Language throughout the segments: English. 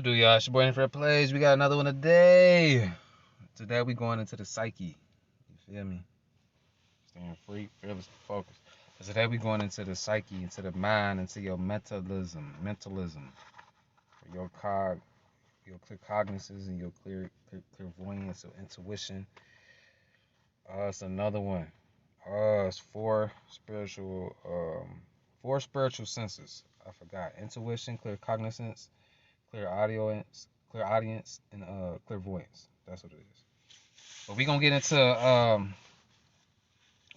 do, y'all? It's your boy Fred Plays. We got another one today. Today we going into the psyche. You feel me? Staying free, fearless, focused. So today we going into the psyche, into the mind, into your mentalism, your clear cognizance and your clairvoyance or intuition. It's another one. It's four spiritual senses. I forgot. Intuition, clear cognizance, clear audience, and clairvoyance. That's what it is. But we gonna get into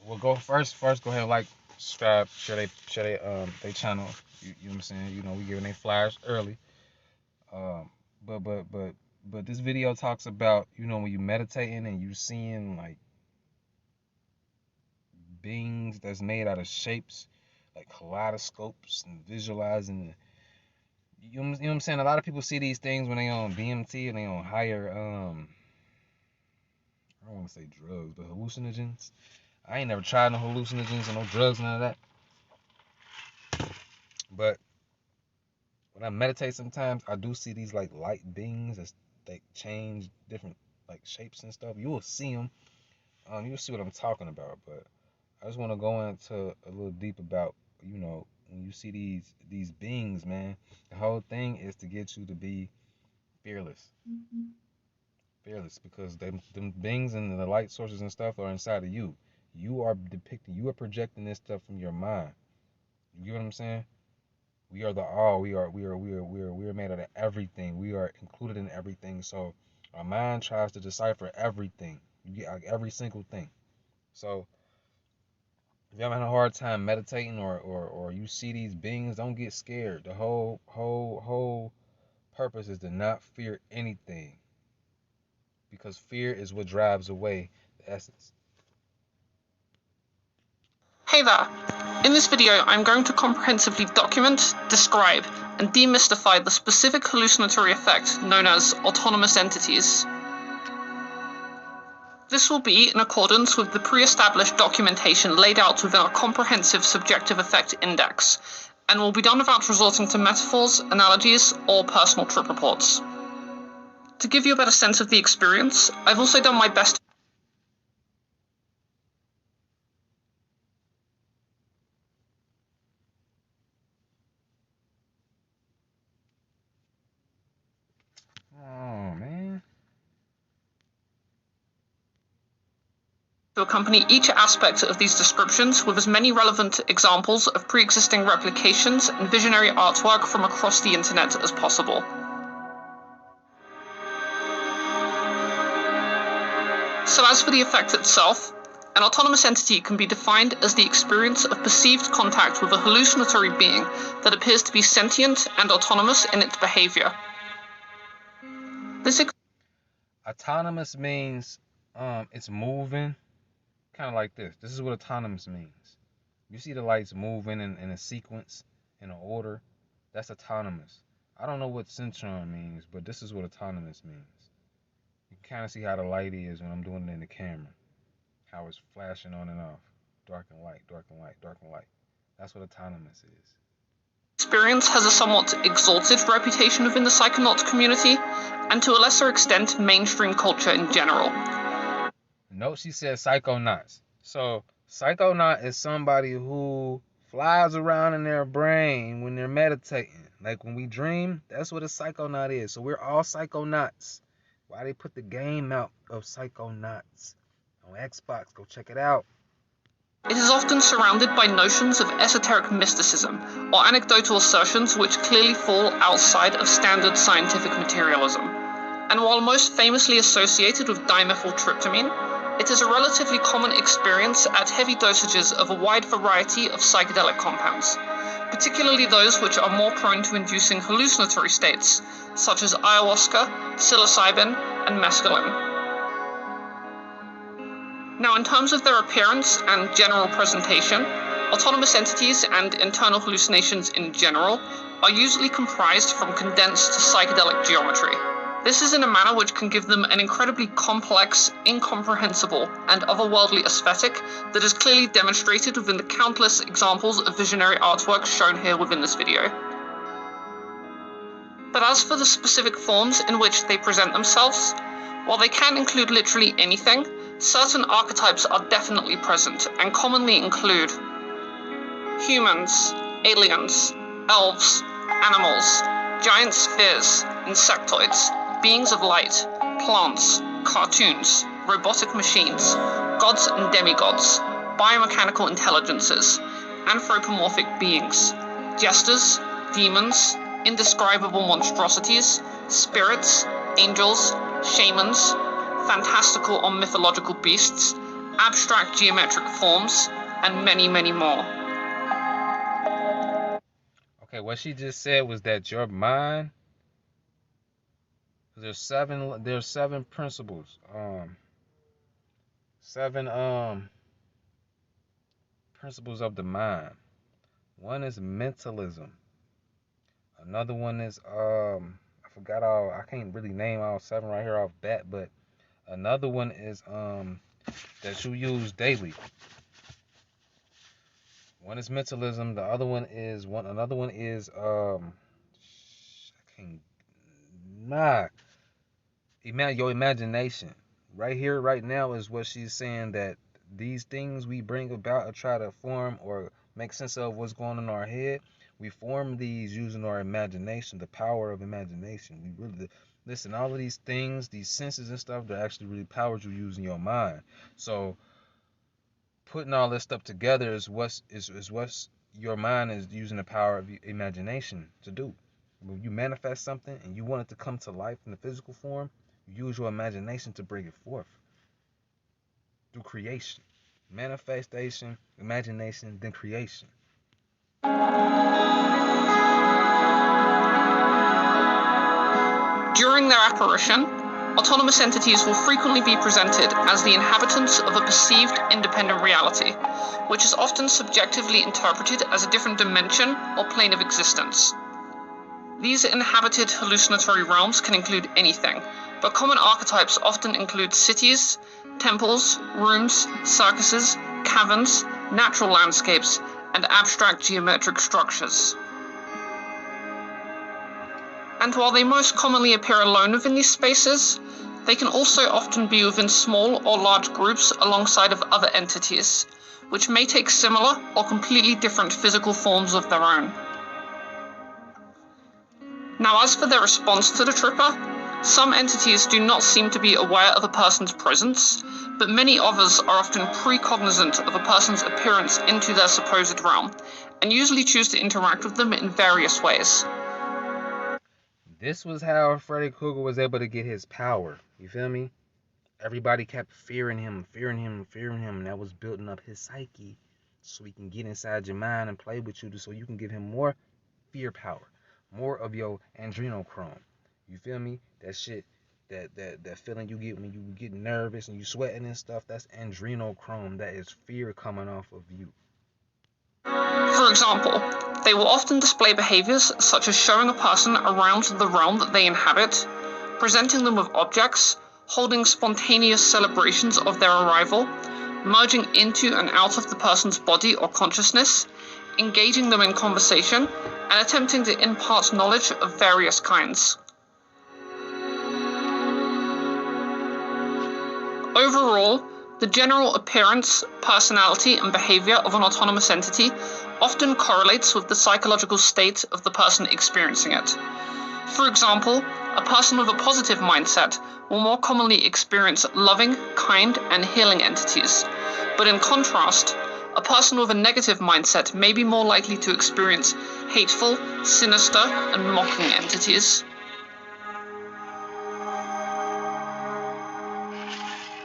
we'll go first. First, go ahead and like, subscribe, share they channel. You know what I'm saying? You know, we giving they flyers early. But this video talks about, you know, when you meditating and you seeing like beings that's made out of shapes, like kaleidoscopes, and visualizing. You know what I'm saying? A lot of people see these things when they on DMT and they on higher I don't want to say drugs, but hallucinogens. I ain't never tried no hallucinogens or no drugs, none of that. But when I meditate sometimes, I do see these like light beings that they change different like shapes and stuff. You will see them. You'll see what I'm talking about. But I just want to go into a little deep about, you know, when you see these beings, man, the whole thing is to get you to be fearless. Fearless, because them beings and the light sources and stuff are inside of you. You are projecting this stuff from your mind. You get what I'm saying? We are the all. We are made out of everything. We are included in everything. So our mind tries to decipher everything. You get like every single thing. So if you're having a hard time meditating or you see these beings, don't get scared. The whole purpose is to not fear anything, because fear is what drives away the essence. Hey there! In this video, I'm going to comprehensively document, describe, and demystify the specific hallucinatory effect known as autonomous entities. This will be in accordance with the pre-established documentation laid out within our comprehensive subjective effect index, and will be done without resorting to metaphors, analogies, or personal trip reports. To give you a better sense of the experience, I've also done my best to accompany each aspect of these descriptions with as many relevant examples of pre-existing replications and visionary artwork from across the internet as possible. So as for the effect itself, an autonomous entity can be defined as the experience of perceived contact with a hallucinatory being that appears to be sentient and autonomous in its behavior. Autonomous means it's moving. Kind of like this. This is what autonomous means. You see the lights moving in a sequence, in an order. That's autonomous. I don't know what centron means, but this is what autonomous means. You can kind of see how the light is when I'm doing it in the camera. How it's flashing on and off. Dark and light, dark and light, dark and light. That's what autonomous is. Experience has a somewhat exalted reputation within the psychonaut community, and to a lesser extent, mainstream culture in general. Note she said psychonauts. So psychonaut is somebody who flies around in their brain when they're meditating. Like when we dream, that's what a psychonaut is. So we're all psychonauts. Why they put the game out of Psychonauts on Xbox? Go check it out. It is often surrounded by notions of esoteric mysticism or anecdotal assertions which clearly fall outside of standard scientific materialism. And while most famously associated with dimethyltryptamine, it is a relatively common experience at heavy dosages of a wide variety of psychedelic compounds, particularly those which are more prone to inducing hallucinatory states, such as ayahuasca, psilocybin, and mescaline. Now, in terms of their appearance and general presentation, autonomous entities and internal hallucinations in general are usually comprised from condensed psychedelic geometry. This is in a manner which can give them an incredibly complex, incomprehensible, and otherworldly aesthetic that is clearly demonstrated within the countless examples of visionary artwork shown here within this video. But as for the specific forms in which they present themselves, while they can include literally anything, certain archetypes are definitely present and commonly include humans, aliens, elves, animals, giant spheres, insectoids, beings of light, plants, cartoons, robotic machines, gods and demigods, biomechanical intelligences, anthropomorphic beings, jesters, demons, indescribable monstrosities, spirits, angels, shamans, fantastical or mythological beasts, abstract geometric forms, and many, many more. Okay, what she just said was that your mind, there's seven principles. Seven principles of the mind. One is mentalism. Another one is I can't really name all seven right here off bat, but another one is that you use daily. One is mentalism. The other one is another one is your imagination. Right here, right now is what she's saying, that these things we bring about or try to form or make sense of what's going on in our head, we form these using our imagination, the power of imagination. We really listen, all of these things, these senses and stuff, they're actually really powers you using your mind. So putting all this stuff together is what's your mind is using the power of imagination to do. When you manifest something and you want it to come to life in the physical form, you use your imagination to bring it forth through creation. Manifestation, imagination, then creation. During their apparition, autonomous entities will frequently be presented as the inhabitants of a perceived independent reality, which is often subjectively interpreted as a different dimension or plane of existence. These inhabited hallucinatory realms can include anything, but common archetypes often include cities, temples, rooms, circuses, caverns, natural landscapes, and abstract geometric structures. And while they most commonly appear alone within these spaces, they can also often be within small or large groups alongside of other entities, which may take similar or completely different physical forms of their own. Now, as for their response to the tripper, some entities do not seem to be aware of a person's presence, but many others are often precognizant of a person's appearance into their supposed realm, and usually choose to interact with them in various ways. This was how Freddy Krueger was able to get his power. You feel me? Everybody kept fearing him, and that was building up his psyche so he can get inside your mind and play with you so you can give him more fear power, more of your adrenochrome. You feel me? That shit, that feeling you get when you get nervous and you sweating and stuff, that's adrenochrome. That is fear coming off of you. For example, they will often display behaviors such as showing a person around the realm that they inhabit, presenting them with objects, holding spontaneous celebrations of their arrival, merging into and out of the person's body or consciousness, engaging them in conversation, and attempting to impart knowledge of various kinds. Overall, the general appearance, personality, and behavior of an autonomous entity often correlates with the psychological state of the person experiencing it. For example, a person with a positive mindset will more commonly experience loving, kind, and healing entities, but in contrast, a person with a negative mindset may be more likely to experience hateful, sinister, and mocking entities.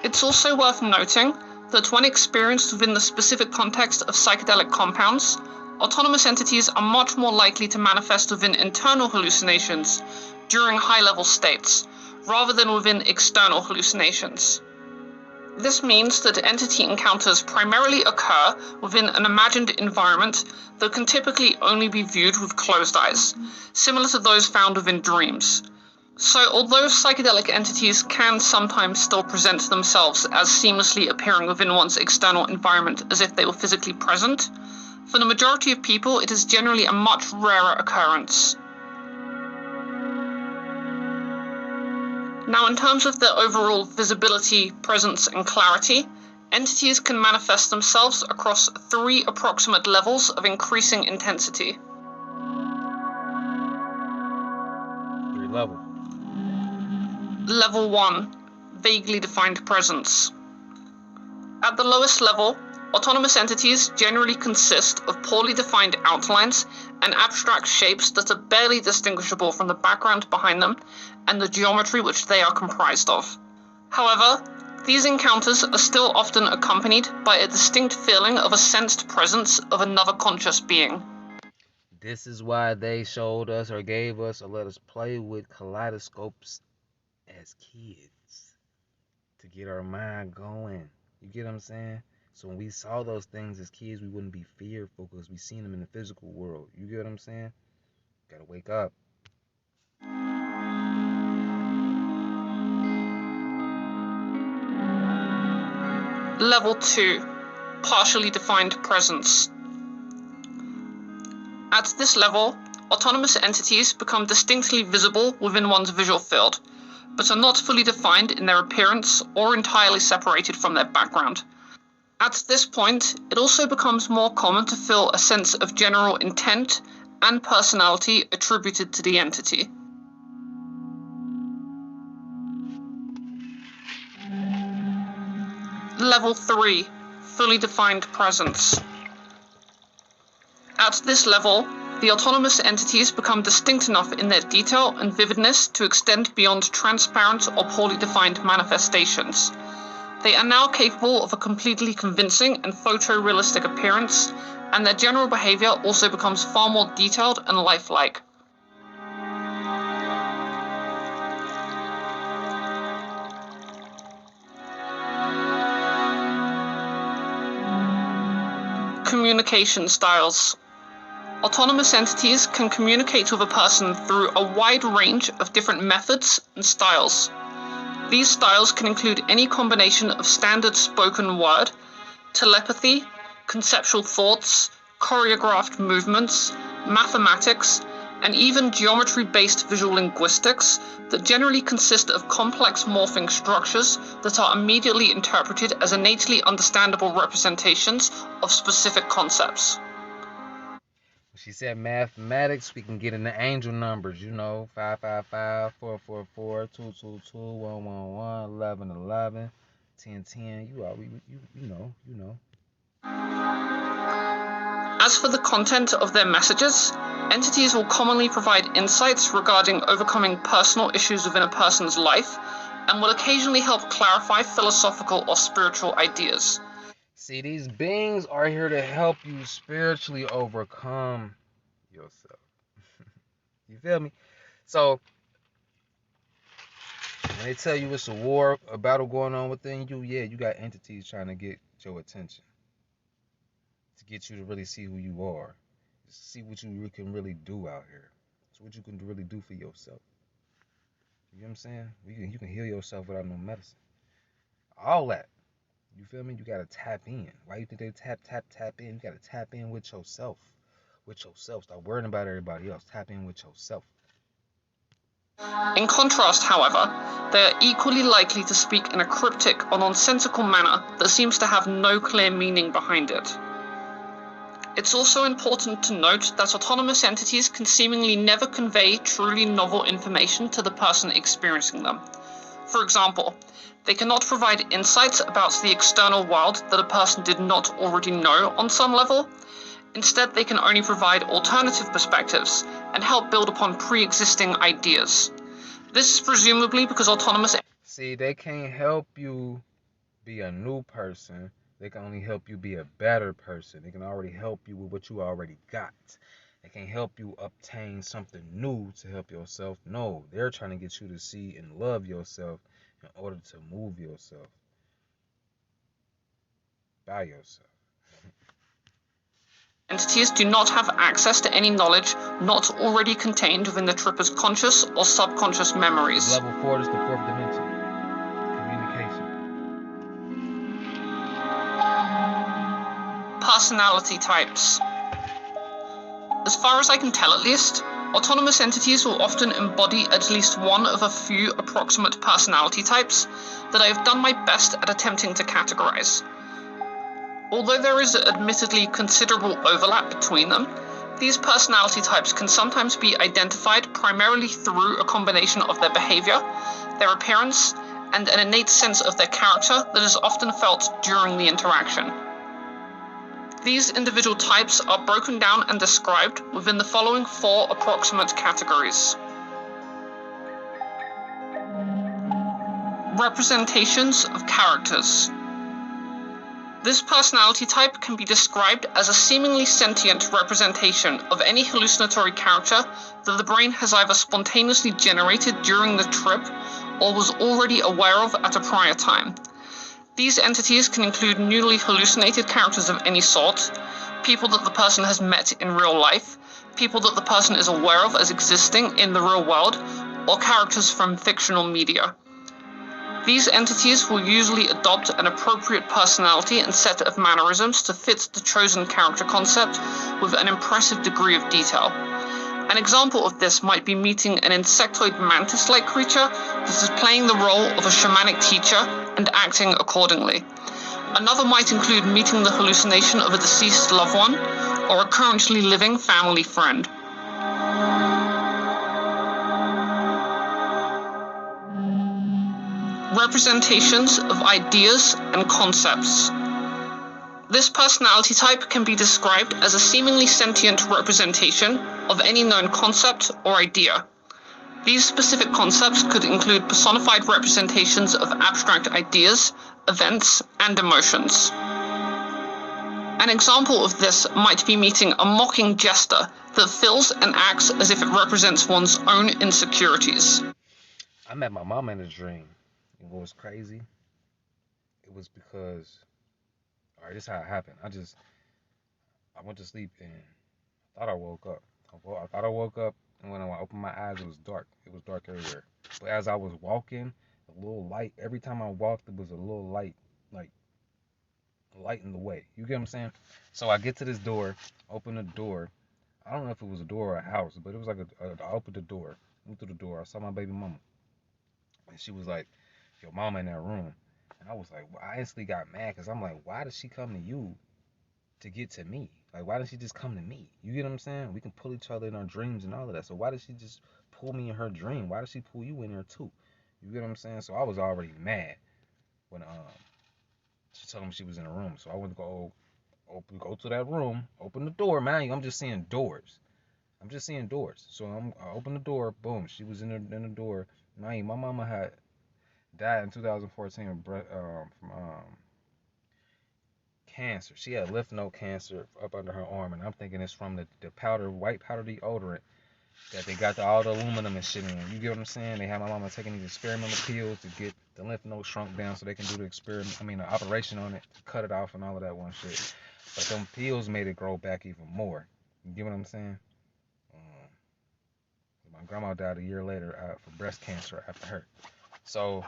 It's also worth noting that when experienced within the specific context of psychedelic compounds, autonomous entities are much more likely to manifest within internal hallucinations during high-level states, rather than within external hallucinations. This means that entity encounters primarily occur within an imagined environment that can typically only be viewed with closed eyes, similar to those found within dreams. So although psychedelic entities can sometimes still present themselves as seamlessly appearing within one's external environment as if they were physically present, for the majority of people it is generally a much rarer occurrence. Now, in terms of their overall visibility, presence, and clarity, entities can manifest themselves across 3 approximate levels of increasing intensity. 3 levels. Level 1, vaguely defined presence. At the lowest level, autonomous entities generally consist of poorly defined outlines and abstract shapes that are barely distinguishable from the background behind them and the geometry which they are comprised of. However, these encounters are still often accompanied by a distinct feeling of a sensed presence of another conscious being. This is why they showed us or gave us or let us play with kaleidoscopes as kids, to get our mind going. You get what I'm saying? So when we saw those things as kids, we wouldn't be fearful because we seen them in the physical world. You get what I'm saying? Gotta wake up. Level 2, partially defined presence. At this level, autonomous entities become distinctly visible within one's visual field, but are not fully defined in their appearance or entirely separated from their background. At this point, it also becomes more common to feel a sense of general intent and personality attributed to the entity. Level 3, fully defined presence. At this level, the autonomous entities become distinct enough in their detail and vividness to extend beyond transparent or poorly defined manifestations. They are now capable of a completely convincing and photorealistic appearance, and their general behavior also becomes far more detailed and lifelike. Communication styles. Autonomous entities can communicate with a person through a wide range of different methods and styles. These styles can include any combination of standard spoken word, telepathy, conceptual thoughts, choreographed movements, mathematics, and even geometry-based visual linguistics that generally consist of complex morphing structures that are immediately interpreted as innately understandable representations of specific concepts. She said mathematics, we can get into angel numbers, 555, 444, 222, 111, 1111, 1010. You know. As for the content of their messages, entities will commonly provide insights regarding overcoming personal issues within a person's life and will occasionally help clarify philosophical or spiritual ideas. See, these beings are here to help you spiritually overcome yourself. You feel me? So, when they tell you it's a war, a battle going on within you, yeah, you got entities trying to get your attention. To get you to really see who you are. See what you can really do out here. So what you can really do for yourself. You know what I'm saying? You can heal yourself without no medicine. All that. You feel me? You gotta tap in. Why you think they tap in? You gotta tap in with yourself. With yourself. Stop worrying about everybody else. Tap in with yourself. In contrast, however, they are equally likely to speak in a cryptic or nonsensical manner that seems to have no clear meaning behind it. It's also important to note that autonomous entities can seemingly never convey truly novel information to the person experiencing them. For example, they cannot provide insights about the external world that a person did not already know on some level. Instead, they can only provide alternative perspectives and help build upon pre-existing ideas. This is presumably because autonomous... See, they can't help you be a new person. They can only help you be a better person. They can already help you with what you already got. They can't help you obtain something new to help yourself. No, they're trying to get you to see and love yourself in order to move yourself by yourself. Entities do not have access to any knowledge not already contained within the tripper's conscious or subconscious memories. Level 4 is the 4th dimension. Communication. Personality types. As far as I can tell at least, Autonomous entities will often embody at least one of a few approximate personality types that I have done my best at attempting to categorize. Although there is admittedly considerable overlap between them, these personality types can sometimes be identified primarily through a combination of their behavior, their appearance, and an innate sense of their character that is often felt during the interaction. These individual types are broken down and described within the following 4 approximate categories. Representations of characters. This personality type can be described as a seemingly sentient representation of any hallucinatory character that the brain has either spontaneously generated during the trip or was already aware of at a prior time. These entities can include newly hallucinated characters of any sort, people that the person has met in real life, people that the person is aware of as existing in the real world, or characters from fictional media. These entities will usually adopt an appropriate personality and set of mannerisms to fit the chosen character concept with an impressive degree of detail. An example of this might be meeting an insectoid mantis-like creature that is playing the role of a shamanic teacher and acting accordingly. Another might include meeting the hallucination of a deceased loved one or a currently living family friend. Representations of ideas and concepts. This personality type can be described as a seemingly sentient representation of any known concept or idea. These specific concepts could include personified representations of abstract ideas, events, and emotions. An example of this might be meeting a mocking jester that feels and acts as if it represents one's own insecurities. I met my mom in a dream. And what was crazy? It was because, all right, this is how it happened. I went to sleep and I thought I woke up. I thought I woke up, and when I opened my eyes, it was dark. It was dark everywhere. But as I was walking, a little light, every time I walked, there was a little light, like light in the way. You get what I'm saying? So I get to this door, open the door. I don't know if it was a door or a house, but it was like I opened the door, went through the door. I saw my baby mama. And she was like, your mama in that room. And I was like, well, I instantly got mad because I'm like, why did she come to you to get to me? Like, why didn't she just come to me? You get what I'm saying? We can pull each other in our dreams and all of that. So why did she just pull me in her dream? Why did she pull you in there too? You get what I'm saying? So I was already mad when she told me she was in a room. So I went to go to that room, open the door. Man, I'm just seeing doors. So I opened the door. Boom, she was in the door. Man, my mama had died in 2014 from cancer. She had lymph node cancer up under her arm, and I'm thinking it's from the white powder deodorant that they got all the aluminum and shit in. You get what I'm saying? They had my mama taking these experimental pills to get the lymph node shrunk down so they can do the operation on it, to cut it off and all of that one shit. But them pills made it grow back even more. You get what I'm saying? My grandma died a year later from breast cancer after her. So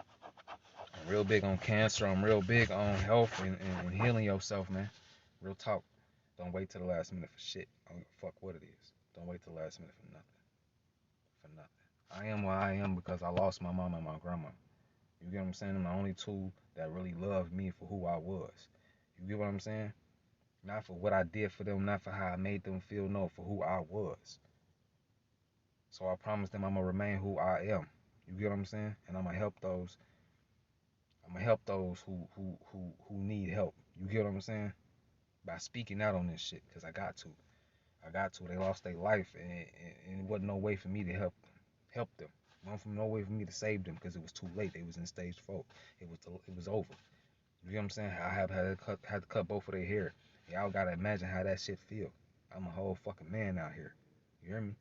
I'm real big on cancer. I'm real big on health and healing yourself, man. Real talk. Don't wait till the last minute for shit. I don't give a fuck what it is. Don't wait till the last minute for nothing. I am where I am because I lost my mom and my grandma. You get what I'm saying? They're the only two that really loved me for who I was. You get what I'm saying? Not for what I did for them, not for how I made them feel, no, for who I was. So I promised them I'm gonna remain who I am. You get what I'm saying? And I'm gonna help those who need help. You get what I'm saying? By speaking out on this shit, because I got to. They lost their life, and it wasn't no way for me to help them. No way for me to save them because it was too late. They was in stage 4. It was over. You get what I'm saying? I had to cut both of their hair. Y'all gotta imagine how that shit feel. I'm a whole fucking man out here. You hear me?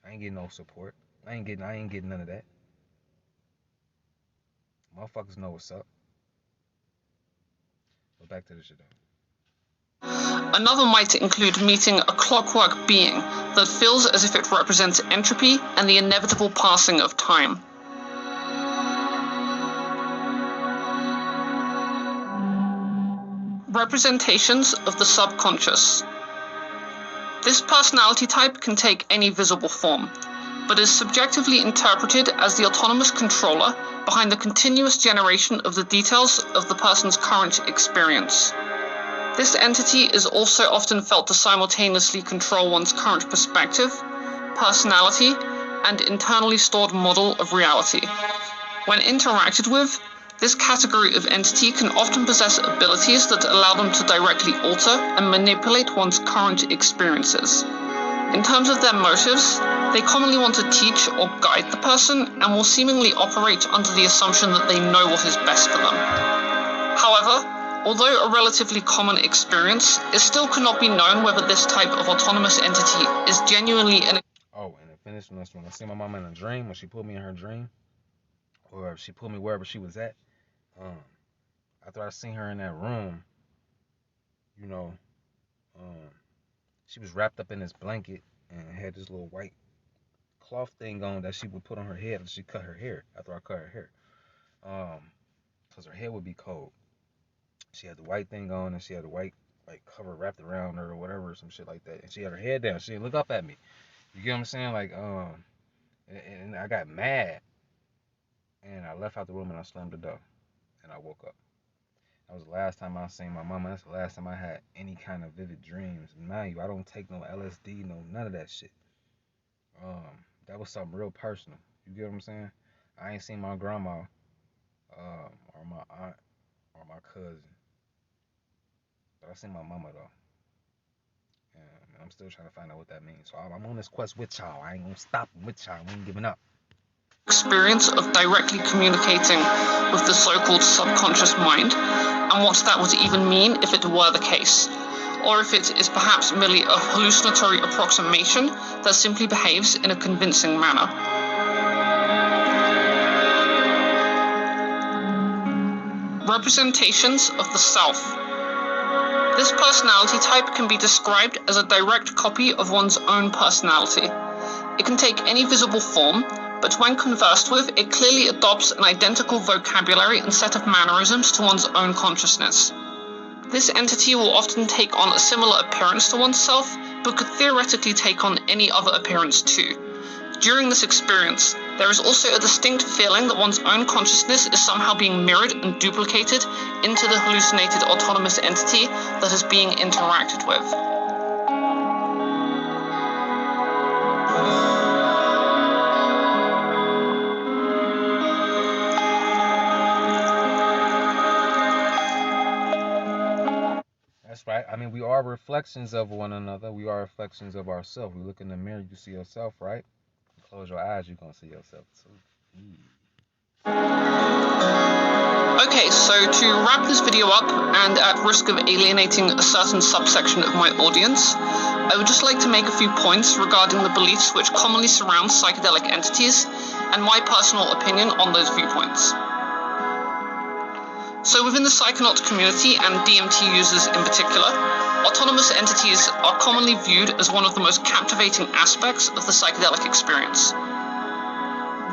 I ain't getting no support. I ain't getting none of that. Motherfuckers know what's up. But back to this shit though. Another might include meeting a clockwork being that feels as if it represents entropy and the inevitable passing of time. Representations of the subconscious. This personality type can take any visible form, but is subjectively interpreted as the autonomous controller behind the continuous generation of the details of the person's current experience. This entity is also often felt to simultaneously control one's current perspective, personality, and internally stored model of reality. When interacted with, this category of entity can often possess abilities that allow them to directly alter and manipulate one's current experiences. In terms of their motives, they commonly want to teach or guide the person and will seemingly operate under the assumption that they know what is best for them. However, although a relatively common experience, it still cannot be known whether this type of autonomous entity is genuinely an... Oh, and it finished when I see my mama in a dream, when she put me in her dream, or if she put me wherever she was at, after I seen her in that room, you know, she was wrapped up in this blanket and had this little white cloth thing on that she would put on her head after she cut her hair, after I cut her hair, because her hair would be cold. She had the white thing on, and she had the white like cover wrapped around her or whatever, some shit like that. And she had her head down. She didn't look up at me. You get what I'm saying? Like, and I got mad, and I left out the room and I slammed the door, and I woke up. That was the last time I seen my mama. That's the last time I had any kind of vivid dreams. Mind you, I don't take no LSD, no none of that shit. That was something real personal. You get what I'm saying? I ain't seen my grandma, or my aunt, or my cousin. But I seen my mama though, and I'm still trying to find out what that means. So I'm on this quest with y'all. I ain't gonna stop with y'all. I ain't giving up. Experience of directly communicating with the so-called subconscious mind, and what that would even mean if it were the case, or if it is perhaps merely a hallucinatory approximation that simply behaves in a convincing manner. Representations of the self. This personality type can be described as a direct copy of one's own personality. It can take any visible form, but when conversed with, it clearly adopts an identical vocabulary and set of mannerisms to one's own consciousness. This entity will often take on a similar appearance to oneself, but could theoretically take on any other appearance too. During this experience, there is also a distinct feeling that one's own consciousness is somehow being mirrored and duplicated into the hallucinated autonomous entity that is being interacted with. That's right. I mean, we are reflections of one another. We are reflections of ourselves. We look in the mirror, you see yourself, right? You close your eyes, you're going to see yourself too. Okay, so to wrap this video up, and at risk of alienating a certain subsection of my audience, I would just like to make a few points regarding the beliefs which commonly surround psychedelic entities, and my personal opinion on those viewpoints. So within the psychonaut community, and DMT users in particular, autonomous entities are commonly viewed as one of the most captivating aspects of the psychedelic experience.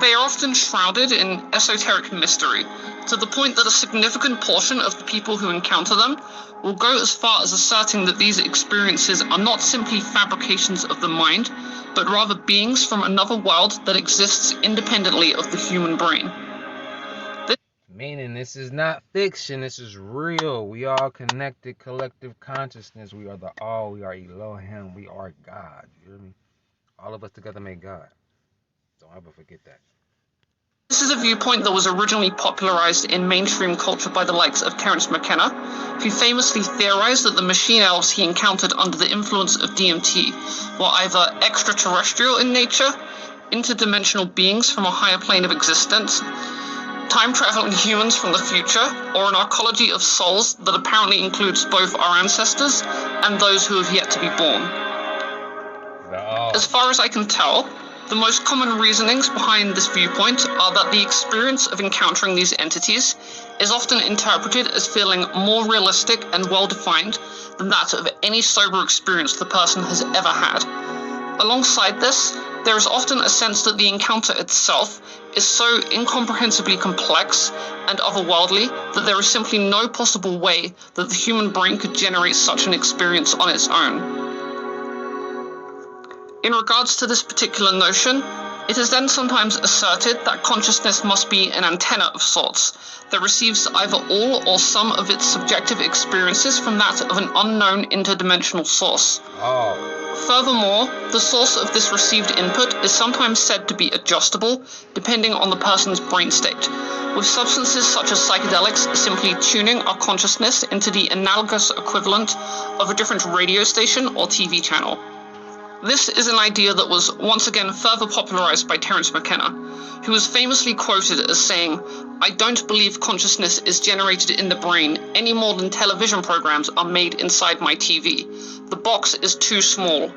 They are often shrouded in esoteric mystery, to the point that a significant portion of the people who encounter them will go as far as asserting that these experiences are not simply fabrications of the mind, but rather beings from another world that exists independently of the human brain. Meaning this is not fiction, this is real. We are connected, collective consciousness. We are the all, we are Elohim, we are God. You hear me? All of us together make God. Don't ever forget that. This is a viewpoint that was originally popularized in mainstream culture by the likes of Terence McKenna, who famously theorized that the machine elves he encountered under the influence of DMT were either extraterrestrial in nature, interdimensional beings from a higher plane of existence, time-traveling humans from the future, or an arcology of souls that apparently includes both our ancestors and those who have yet to be born. As far as I can tell, the most common reasonings behind this viewpoint are that the experience of encountering these entities is often interpreted as feeling more realistic and well-defined than that of any sober experience the person has ever had. Alongside this, there is often a sense that the encounter itself is so incomprehensibly complex and otherworldly that there is simply no possible way that the human brain could generate such an experience on its own. In regards to this particular notion, it is then sometimes asserted that consciousness must be an antenna of sorts that receives either all or some of its subjective experiences from that of an unknown interdimensional source. Furthermore, the source of this received input is sometimes said to be adjustable depending on the person's brain state, with substances such as psychedelics simply tuning our consciousness into the analogous equivalent of a different radio station or TV channel. This is an idea that was once again further popularized by Terence McKenna, who was famously quoted as saying, "I don't believe consciousness is generated in the brain any more than television programs are made inside my TV. The box is too small."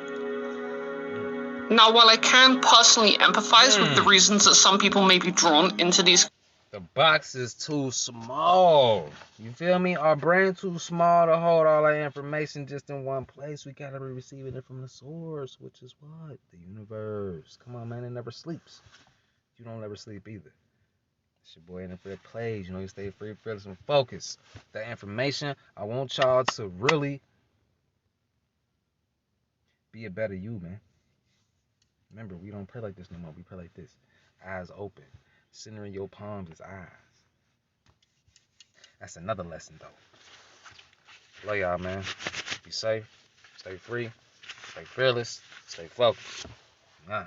Now, while I can personally empathize with the reasons that some people may be drawn into these... The box is too small. You feel me? Our brain too small to hold all that information just in one place. We gotta be receiving it from the source, which is what? The universe. Come on, man. It never sleeps. You don't ever sleep either. It's your boy Infinite Plays. You know, you stay free, fearless, and focused. That information, I want y'all to really be a better you, man. Remember, we don't pray like this no more. We pray like this. Eyes open. Centering your palms is eyes. That's another lesson, though. Love y'all, man. Be safe. Stay free. Stay fearless. Stay focused. Nah.